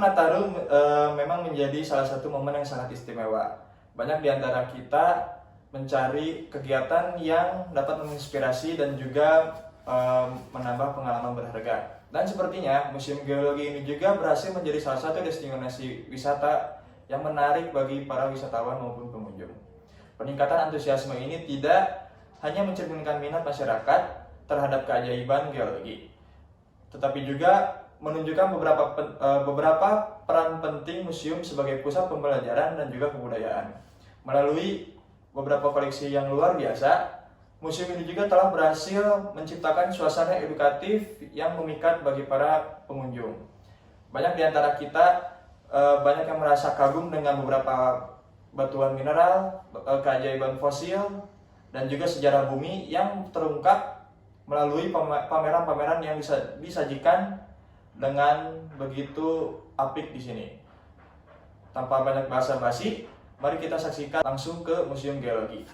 Nataru memang menjadi salah satu momen yang sangat istimewa. Banyak di antara kita mencari kegiatan yang dapat menginspirasi dan juga menambah pengalaman berharga. Dan sepertinya Museum Geologi ini juga berhasil menjadi salah satu destinasi wisata yang menarik bagi para wisatawan maupun pengunjung. Peningkatan antusiasme ini tidak hanya mencerminkan minat masyarakat terhadap keajaiban geologi, tetapi juga menunjukkan beberapa peran penting museum sebagai pusat pembelajaran dan juga kebudayaan. Melalui beberapa koleksi yang luar biasa, museum ini juga telah berhasil menciptakan suasana edukatif yang memikat bagi para pengunjung. Banyak di antara kita banyak yang merasa kagum dengan beberapa batuan mineral, keajaiban fosil, dan juga sejarah bumi yang terungkap melalui pameran-pameran yang disajikan dengan begitu apik di sini. Tanpa banyak basa-basi, mari kita saksikan langsung ke Museum Geologi.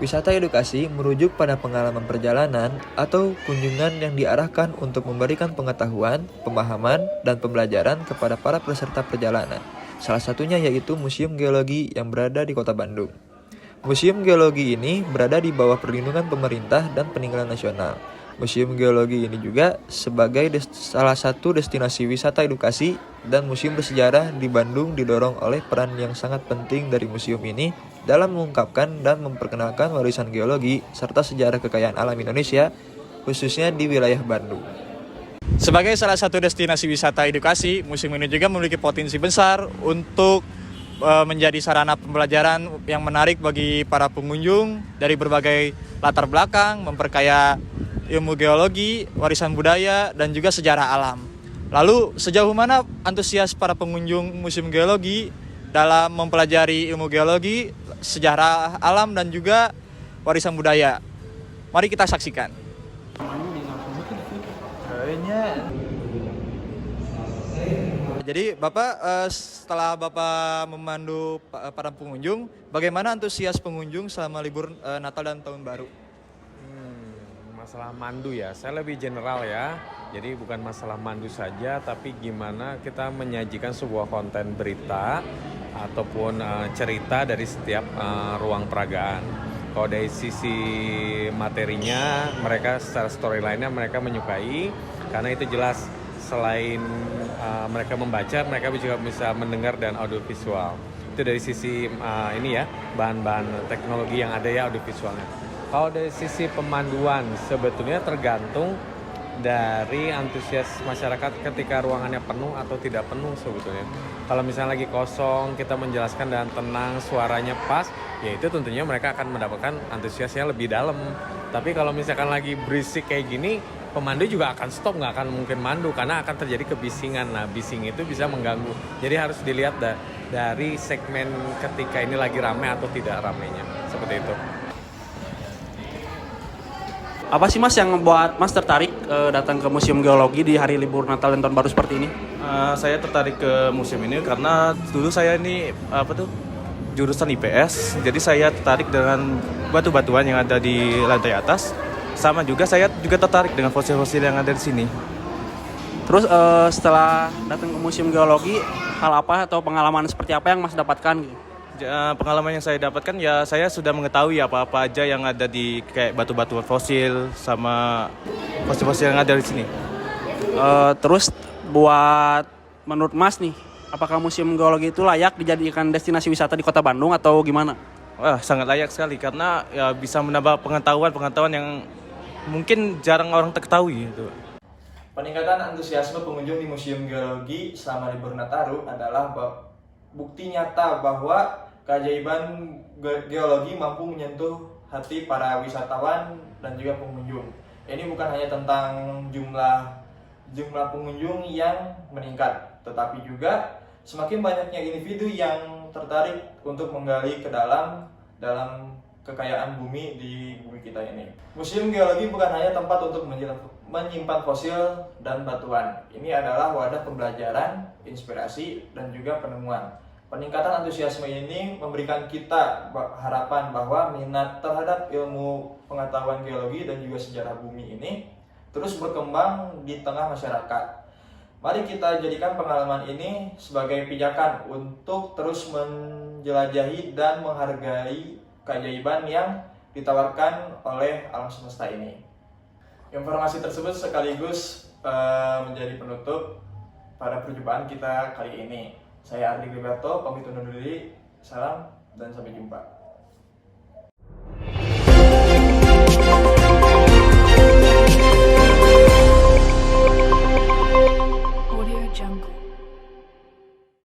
Wisata edukasi merujuk pada pengalaman perjalanan atau kunjungan yang diarahkan untuk memberikan pengetahuan, pemahaman, dan pembelajaran kepada para peserta perjalanan. Salah satunya yaitu Museum Geologi yang berada di Kota Bandung. Museum Geologi ini berada di bawah perlindungan pemerintah dan peninggalan nasional. Museum Geologi ini juga sebagai salah satu destinasi wisata edukasi dan museum bersejarah di Bandung didorong oleh peran yang sangat penting dari museum ini dalam mengungkapkan dan memperkenalkan warisan geologi serta sejarah kekayaan alam Indonesia, khususnya di wilayah Bandung. Sebagai salah satu destinasi wisata edukasi, museum ini juga memiliki potensi besar untuk menjadi sarana pembelajaran yang menarik bagi para pengunjung dari berbagai latar belakang, memperkaya ilmu geologi, warisan budaya, dan juga sejarah alam. Lalu, sejauh mana antusias para pengunjung Museum Geologi dalam mempelajari ilmu geologi, sejarah alam, dan juga warisan budaya? Mari kita saksikan. Jadi, Bapak, setelah Bapak memandu para pengunjung, bagaimana antusias pengunjung selama libur Natal dan Tahun Baru? Masalah mandu ya, saya lebih general ya. Jadi bukan masalah mandu saja, tapi gimana kita menyajikan sebuah konten berita ataupun cerita dari setiap ruang peragaan. Kalau dari sisi materinya, mereka secara storyline-nya mereka menyukai, karena itu jelas selain mereka membaca, mereka juga bisa mendengar dan audiovisual. Itu dari sisi ini ya, bahan-bahan teknologi yang ada ya audiovisualnya. Kalau dari sisi pemanduan, sebetulnya tergantung dari antusias masyarakat ketika ruangannya penuh atau tidak penuh sebetulnya. Kalau misalnya lagi kosong, kita menjelaskan dan tenang, suaranya pas, ya itu tentunya mereka akan mendapatkan antusiasnya lebih dalam. Tapi kalau misalkan lagi berisik kayak gini, pemandu juga akan stop, nggak akan mungkin mandu karena akan terjadi kebisingan. Nah, bising itu bisa mengganggu. Jadi harus dilihat dari segmen ketika ini lagi ramai atau tidak ramainya, seperti itu. Apa sih Mas yang membuat Mas tertarik datang ke Museum Geologi di hari libur Natal dan Tahun Baru seperti ini? Saya tertarik ke museum ini karena dulu saya ini jurusan IPS, jadi saya tertarik dengan batu-batuan yang ada di lantai atas. Sama juga saya juga tertarik dengan fosil-fosil yang ada di sini. Terus setelah datang ke Museum Geologi, hal apa atau pengalaman seperti apa yang Mas dapatkan? Pengalaman yang saya dapatkan ya, saya sudah mengetahui apa-apa aja yang ada di kayak batu-batuan fosil sama fosil-fosil yang ada di sini. Terus buat menurut Mas nih, apakah Museum Geologi itu layak dijadikan destinasi wisata di Kota Bandung atau gimana? Wah, sangat layak sekali karena ya bisa menambah pengetahuan yang mungkin jarang orang ketahui gitu. Peningkatan antusiasme pengunjung di Museum Geologi selama libur Nataru adalah bukti nyata bahwa keajaiban geologi mampu menyentuh hati para wisatawan dan juga pengunjung. Ini bukan hanya tentang jumlah pengunjung yang meningkat, tetapi juga semakin banyaknya individu yang tertarik untuk menggali ke dalam kekayaan bumi di bumi kita ini. Museum Geologi bukan hanya tempat untuk menyimpan fosil dan batuan. Ini adalah wadah pembelajaran, inspirasi, dan juga penemuan. Peningkatan antusiasme ini memberikan kita harapan bahwa minat terhadap ilmu pengetahuan geologi dan juga sejarah bumi ini terus berkembang di tengah masyarakat. Mari kita jadikan pengalaman ini sebagai pijakan untuk terus menjelajahi dan menghargai keajaiban yang ditawarkan oleh alam semesta ini. Informasi tersebut sekaligus menjadi penutup pada perjumpaan kita kali ini. Saya Ardi Gilberto, pamit undur diri. Salam dan sampai jumpa.